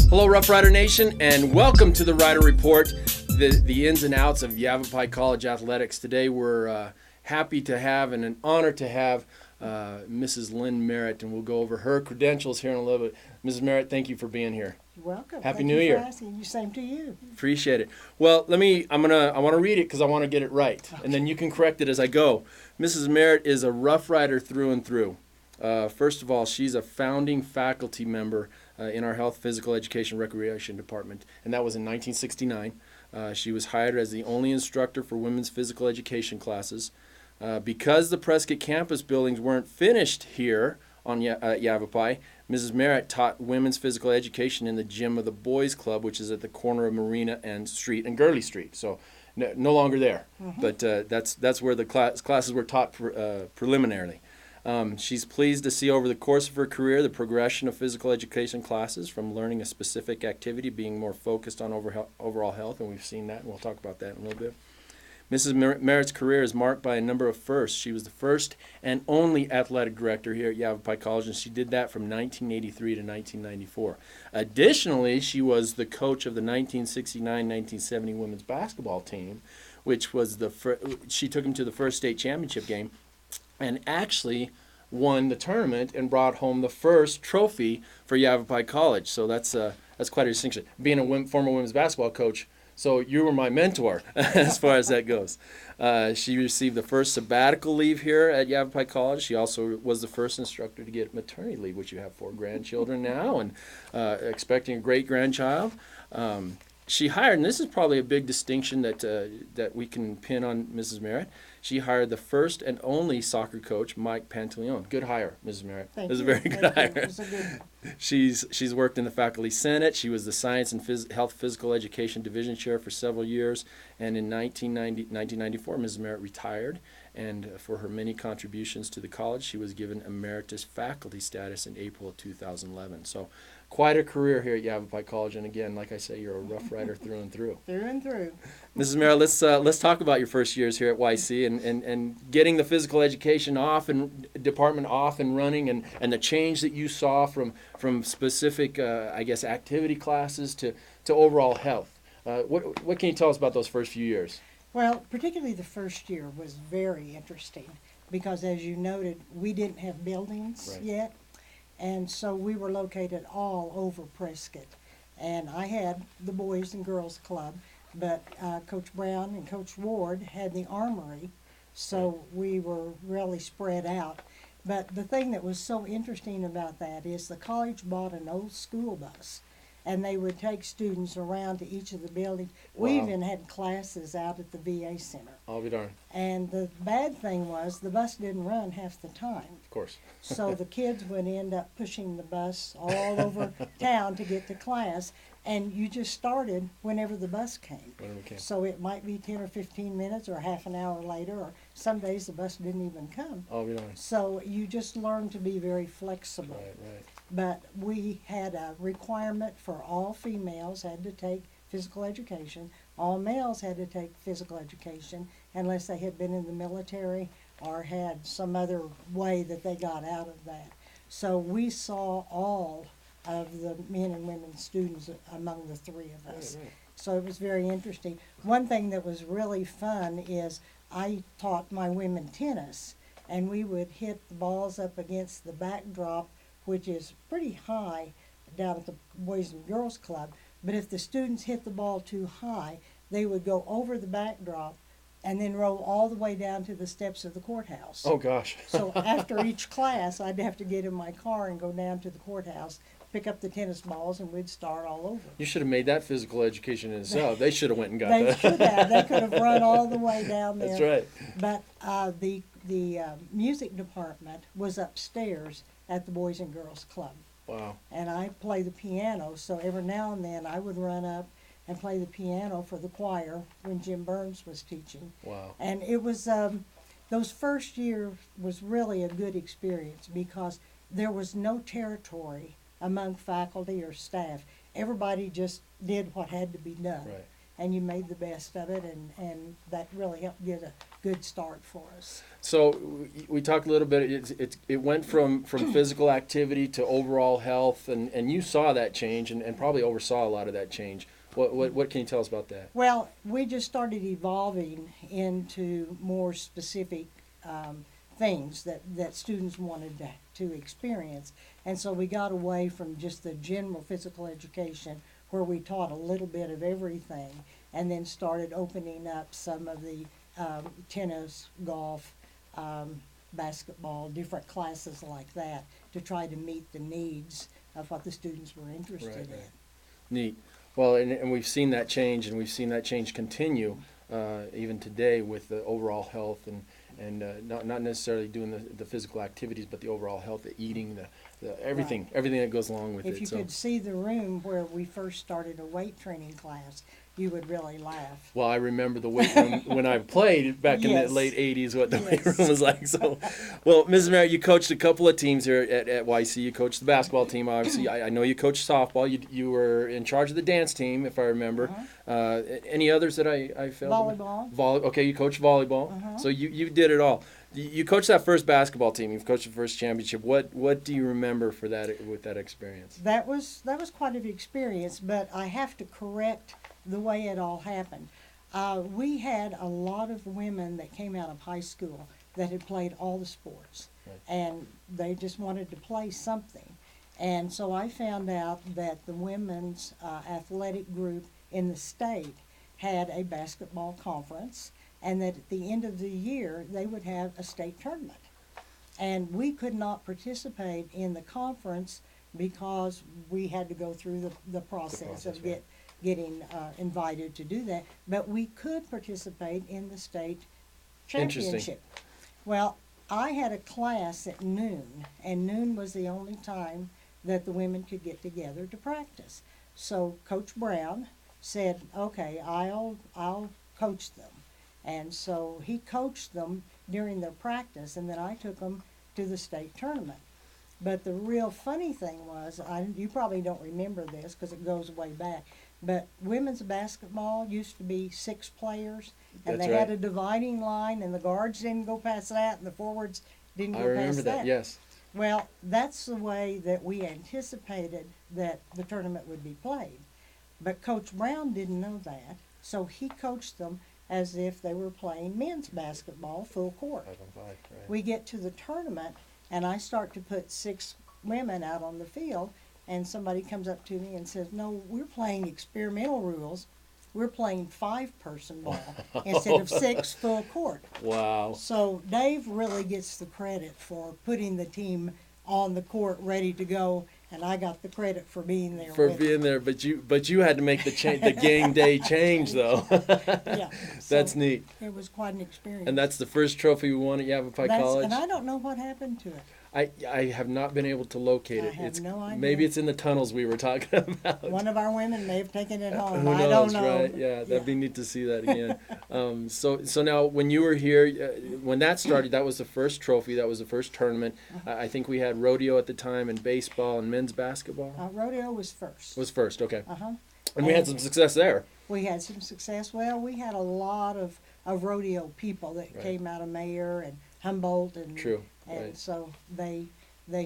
Hello, Rough Rider Nation, and welcome to the Rider Report, the ins and outs of Yavapai College athletics. Today we're happy to have and an honor to have Mrs. Lynn Merritt, and we'll go over her credentials here in a little bit. Mrs. Merritt, thank you for being here. You're welcome. Happy Thank New you Year. For asking. Same to you. Appreciate it. Well, I want to read it because I want to get it right, and then you can correct it as I go. Mrs. Merritt is a Rough Rider through and through. First of all, she's a founding faculty member in our Health, Physical Education, Recreation Department, and that was in 1969. She was hired as the only instructor for women's physical education classes. Because the Prescott campus buildings weren't finished here on Yavapai, Mrs. Merritt taught women's physical education in the gym of the Boys Club, which is at the corner of Marina and Street and Gurley Street. So no longer there, but that's where the classes were taught preliminarily. She's pleased to see over the course of her career the progression of physical education classes from learning a specific activity being more focused on overall health, and we've seen that, and we'll talk about that in a little bit. Mrs. Merritt's career is marked by a number of firsts. She was the first and only athletic director here at Yavapai College, and she did that from 1983 to 1994. Additionally, she was the coach of the 1969-1970 women's basketball team, which was she took them to the first state championship game, and actually won the tournament and brought home the first trophy for Yavapai College. So that's quite a distinction. Being a former women's basketball coach, so you were my mentor as far as that goes. She received the first sabbatical leave here at Yavapai College. She also was the first instructor to get maternity leave, which you have 4 grandchildren now and expecting a great grandchild. She hired, and this is probably a big distinction that we can pin on Mrs. Merritt. She hired the first and only soccer coach, Mike Pantaleone. Good hire, Mrs. Merritt. Thank It was you. a very good hire. It was a good one. She's worked in the faculty senate. She was the Science and Health Physical Education Division Chair for several years. And in 1994, Mrs. Merritt retired. And for her many contributions to the college, she was given emeritus faculty status in April of 2011. So quite a career here at Yavapai College. And again, like I say, you're a Rough Rider through and through. Through and through. Mrs. Merritt, let's talk about your first years here at YC and getting the physical education department off and running, and the change that you saw from specific activity classes to overall health. What can you tell us about those first few years? Well, particularly the first year was very interesting because, as you noted, we didn't have buildings yet, and so we were located all over Prescott. And I had the Boys and Girls Club, but Coach Brown and Coach Ward had the Armory, so we were really spread out. But the thing that was so interesting about that is the college bought an old school bus, and they would take students around to each of the buildings. Wow. We even had classes out at the VA Center. I'll be darned. And the bad thing was the bus didn't run half the time. Of course. So the kids would end up pushing the bus all over town to get to class, and you just started whenever the bus came. Whenever it came. So it might be 10 or 15 minutes or half an hour later, or some days the bus didn't even come. I'll be darned. So you just learn to be very flexible. Right. But we had a requirement for all females had to take physical education. All males had to take physical education unless they had been in the military or had some other way that they got out of that. So we saw all of the men and women students among the 3 of us. Right. So it was very interesting. One thing that was really fun is I taught my women tennis, and we would hit the balls up against the backdrop, which is pretty high down at the Boys and Girls Club. But if the students hit the ball too high, they would go over the backdrop and then roll all the way down to the steps of the courthouse. Oh, gosh. So after each class, I'd have to get in my car and go down to the courthouse, pick up the tennis balls, and we'd start all over. You should have made that physical education in itself. They should have went and got They that. should have. They could have run all the way down there. That's right. But the music department was upstairs at the Boys and Girls Club. Wow. And I play the piano, so every now and then I would run up and play the piano for the choir when Jim Burns was teaching. Wow. And it was, those first years was really a good experience because there was no territory among faculty or staff. Everybody just did what had to be done. Right. And you made the best of it, and that really helped get a good start for us. So we talked a little bit. It went from physical activity to overall health, and you saw that change, and probably oversaw a lot of that change. What can you tell us about that? Well, we just started evolving into more specific things that students wanted to experience. And so we got away from just the general physical education where we taught a little bit of everything, and then started opening up some of the tennis, golf, basketball, different classes like that to try to meet the needs of what the students were interested in. Neat. Well, and we've seen that change, and we've seen that change continue even today with the overall health and not necessarily doing the physical activities, but the overall health, the eating, the everything that goes along with it. If you could see the room where we first started a weight training class, you would really laugh. Well, I remember the weight room when I played back in the late 80s, what the weight room was like. So, well, Mrs. Merritt, you coached a couple of teams here at YC. You coached the basketball team, obviously. I know you coached softball. You were in charge of the dance team, if I remember. Any others that I failed? Volleyball. Okay, you coached volleyball. So you did it all. You coached that first basketball team. You've coached the first championship. What do you remember for that with that experience? That was quite an experience, but I have to correct the way it all happened. We had a lot of women that came out of high school that had played all the sports, and they just wanted to play something. And so I found out that the women's athletic group in the state had a basketball conference, and that at the end of the year they would have a state tournament. And we could not participate in the conference because we had to go through the process of getting invited to do that, but we could participate in the state championship. Well, I had a class at noon, and noon was the only time that the women could get together to practice. So Coach Brown said, okay, I'll coach them. And so he coached them during their practice, and then I took them to the state tournament. But the real funny thing was, you probably don't remember this because it goes way back, but women's basketball used to be 6 players, and they had a dividing line, and the guards didn't go past that, and the forwards didn't go past that. I remember that, yes. Well, that's the way that we anticipated that the tournament would be played. But Coach Brown didn't know that, so he coached them as if they were playing men's basketball full court. 5-on-5, right. We get to the tournament, and I start to put 6 women out on the field, and somebody comes up to me and says, no, we're playing experimental rules. We're playing 5-person ball instead of 6 full court. Wow. So Dave really gets the credit for putting the team on the court ready to go, and I got the credit for being there. But you had to make the game day change, though. Yeah. That's so neat. It was quite an experience. And that's the first trophy we won at Yavapai College? And I don't know what happened to it. I have not been able to locate it. I have no idea. Maybe it's in the tunnels we were talking about. One of our women may have taken it home. Who knows, I don't know. Right? Yeah, that'd be neat to see that again. So now, when you were here, when that started, that was the first trophy. That was the first tournament. I think we had rodeo at the time, and baseball, and men's basketball. Rodeo was first. Was first, okay. And we had some success there. We had some success. Well, we had a lot of rodeo people that came out of Mayer and Humboldt, and so they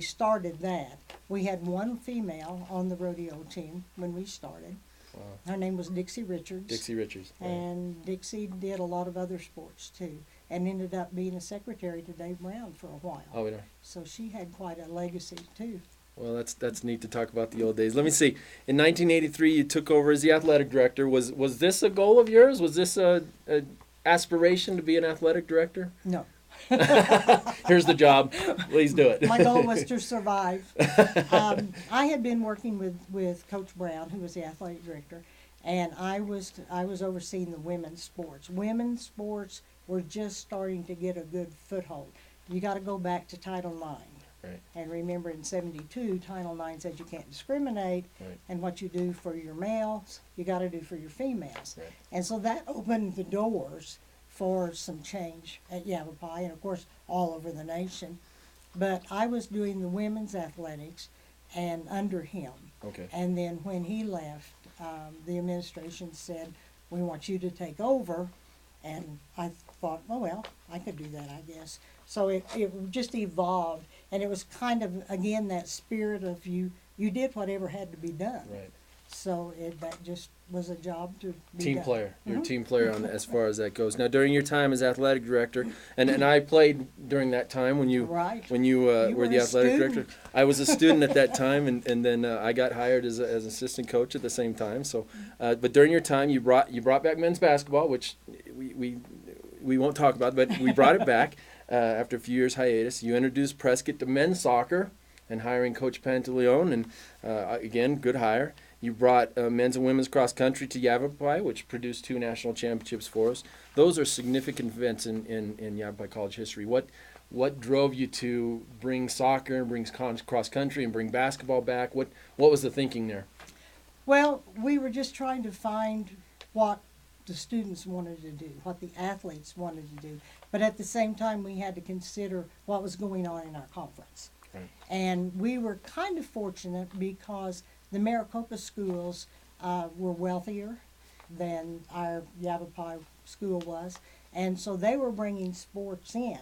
started that. We had one female on the rodeo team when we started. Wow. Her name was Dixie Richards. Dixie Richards. Right. And Dixie did a lot of other sports too, and ended up being a secretary to Dave Brown for a while. Oh, yeah. So she had quite a legacy too. Well, that's neat to talk about the old days. Let me see. In 1983, you took over as the athletic director. Was this a goal of yours? Was this a aspiration to be an athletic director? No. Here's the job. Please do it. My goal was to survive. I had been working with Coach Brown, who was the athletic director, and I was overseeing the women's sports. Women's sports were just starting to get a good foothold. You got to go back to Title IX. Right. And remember, in '72, Title IX said you can't discriminate, and what you do for your males, you got to do for your females. Right. And so that opened the doors for some change at Yavapai, and of course all over the nation. But I was doing the women's athletics, and under him. Okay. And then when he left, the administration said, we want you to take over And I thought, oh, well, I could do that, I guess. So it just evolved. And it was kind of, again, that spirit of you did whatever had to be done. Right. So that just was a job to be Team done. player. You're a team player on as far as that goes. Now, during your time as athletic director, and I played during that time when you Right. when you, were the a athletic student. director. I was a student at that time, and then I got hired as an assistant coach at the same time. So, but during your time, you brought back men's basketball, which we won't talk about, but we brought it back after a few years hiatus. You introduced Prescott to men's soccer, and hiring Coach Pantaleone, and again, good hire. You brought men's and women's cross country to Yavapai, which produced 2 national championships for us. Those are significant events in Yavapai College history. What drove you to bring soccer and bring cross country and bring basketball back? What was the thinking there? Well, we were just trying to find what the students wanted to do, what the athletes wanted to do. But at the same time, we had to consider what was going on in our conference. Right. And we were kind of fortunate because the Maricopa schools were wealthier than our Yavapai school was. And so they were bringing sports in.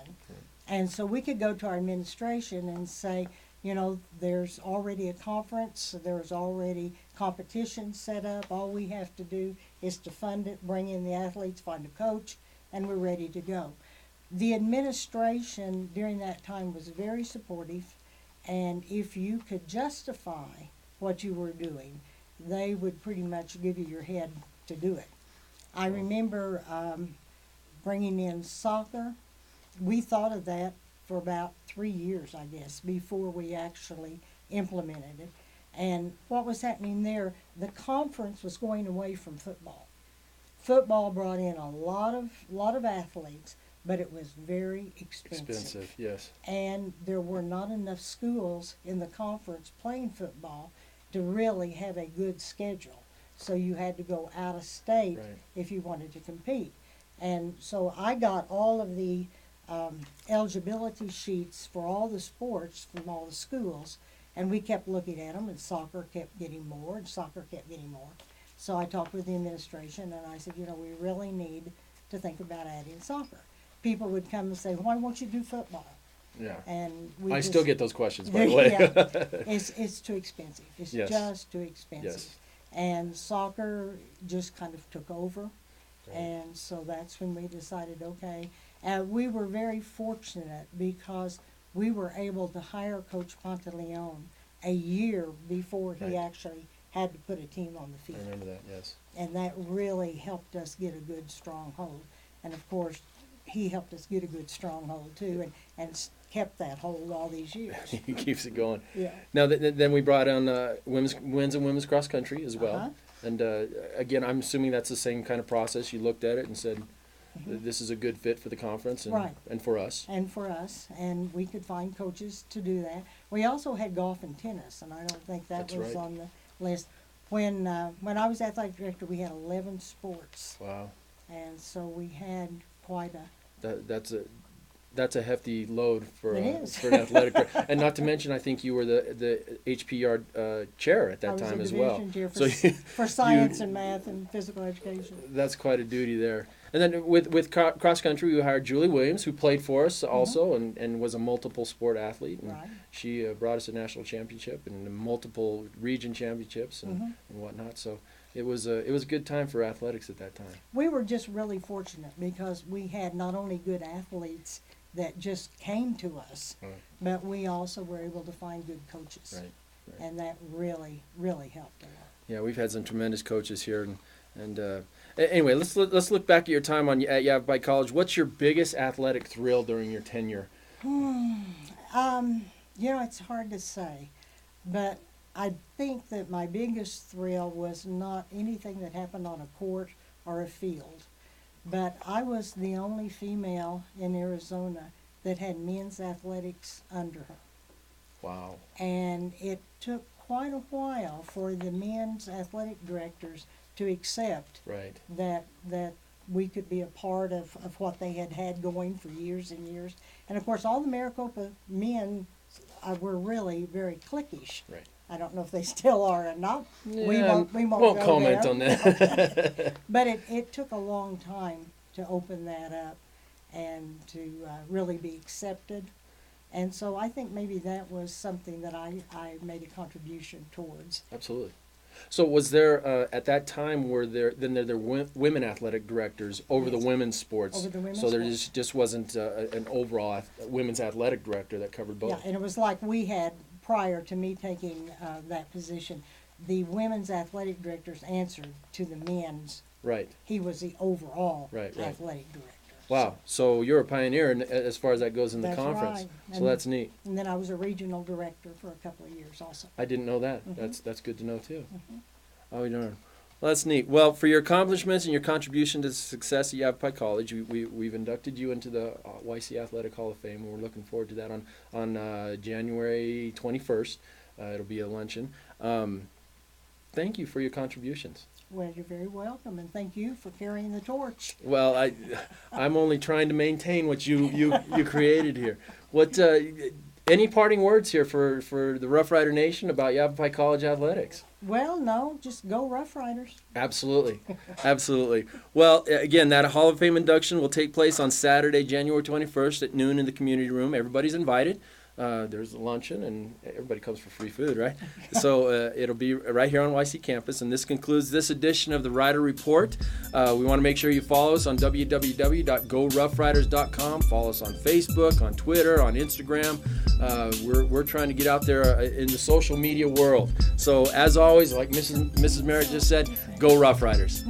And so we could go to our administration and say, you know, there's already a conference, there's already competition set up. All we have to do is to fund it, bring in the athletes, find a coach, and we're ready to go. The administration during that time was very supportive, and if you could justify what you were doing, they would pretty much give you your head to do it. I remember bringing in soccer. We thought of that for about 3 years, I guess, before we actually implemented it. And what was happening there, the conference was going away from football. Football brought in a lot of athletes, but it was very expensive. Expensive, yes. And there were not enough schools in the conference playing football to really have a good schedule. So you had to go out of state Right. if you wanted to compete. And so I got all of the eligibility sheets for all the sports from all the schools, and we kept looking at them, and soccer kept getting more, and soccer kept getting more. So I talked with the administration, and I said, you know, we really need to think about adding soccer. People would come and say, why won't you do football? Yeah. And I still get those questions, by the way. Yeah, it's too expensive. It's Yes. just too expensive. Yes. And soccer just kind of took over. Right. And so that's when we decided, okay. We were very fortunate because we were able to hire Coach Pantaleone a year before he Right. actually had to put a team on the I field. remember that, yes. And that really helped us get a good stronghold. And of course, he helped us get a good stronghold too, and kept that hold all these years. He keeps it going. Yeah. Now, then we brought on men's and women's cross country as well. Uh-huh. And again, I'm assuming that's the same kind of process. You looked at it and said, this is a good fit for the conference and, Right. and for us. And for us, and we could find coaches to do that. We also had golf and tennis, and I don't think that That's was right. on the list. When I was athletic director, we had 11 sports, Wow. and so we had quite a. That's a hefty load for It is. for an athletic director. And not to mention, I think you were the HPR chair at that time as well. I was a division chair So you- for science and math and physical education. That's quite a duty there. And then with cross country, we hired Julie Williams, who played for us also and was a multiple sport athlete. And Right. she brought us a national championship and multiple region championships and, Mhm. and whatnot. So it was a good time for athletics at that time. We were just really fortunate because we had not only good athletes that just came to us, Right. but we also were able to find good coaches. Right. Right. And that really, really helped a lot. Yeah, we've had some tremendous coaches here, and anyway, let's look back at your time at Yavapai College. What's your biggest athletic thrill during your tenure? You know, it's hard to say, but I think that my biggest thrill was not anything that happened on a court or a field, but I was the only female in Arizona that had men's athletics under her. Wow. And it took quite a while for the men's athletic directors to accept Right. that we could be a part of what they had going for years and years. And of course, all the Maricopa men were really very cliquish. Right. I don't know if they still are or not. We Yeah, won't won't go comment there. on that. But it took a long time to open that up and to really be accepted. And so I think maybe that was something that I made a contribution towards. Absolutely. So was there, at that time, were there women athletic directors over Yes. the women's sports? Over the women's so there sports. just wasn't an overall women's athletic director that covered both? Yeah, and it was like we had, prior to me taking that position, the women's athletic directors answered to the men's. Right. He was the overall Right. athletic director. Wow. So you're a pioneer as far as that goes in the That's conference. right. So And- that's neat. And then I was a regional director for a couple of years also. I didn't know that. Mhm. That's good to know too. Mhm. Oh, you know. Well, that's neat. Well, for your accomplishments and your contribution to the success at Yavapai College, we've inducted you into the YC Athletic Hall of Fame. We're looking forward to that on January 21st. It'll be a luncheon. Thank you for your contributions. Well, you're very welcome, and thank you for carrying the torch. Well, I'm only trying to maintain what you created here. What any parting words here for the Rough Rider Nation about Yavapai College athletics? Well, no, just go Rough Riders. Absolutely, absolutely. Well, again, that Hall of Fame induction will take place on Saturday, January 21st at noon in the community room. Everybody's invited. There's a luncheon, and everybody comes for free food, right? So it'll be right here on YC campus, and this concludes this edition of the Rider Report. We want to make sure you follow us on www.goroughriders.com. Follow us on Facebook, on Twitter, on Instagram. We're trying to get out there in the social media world. So as always, like Mrs. Merritt just said, go Rough Riders.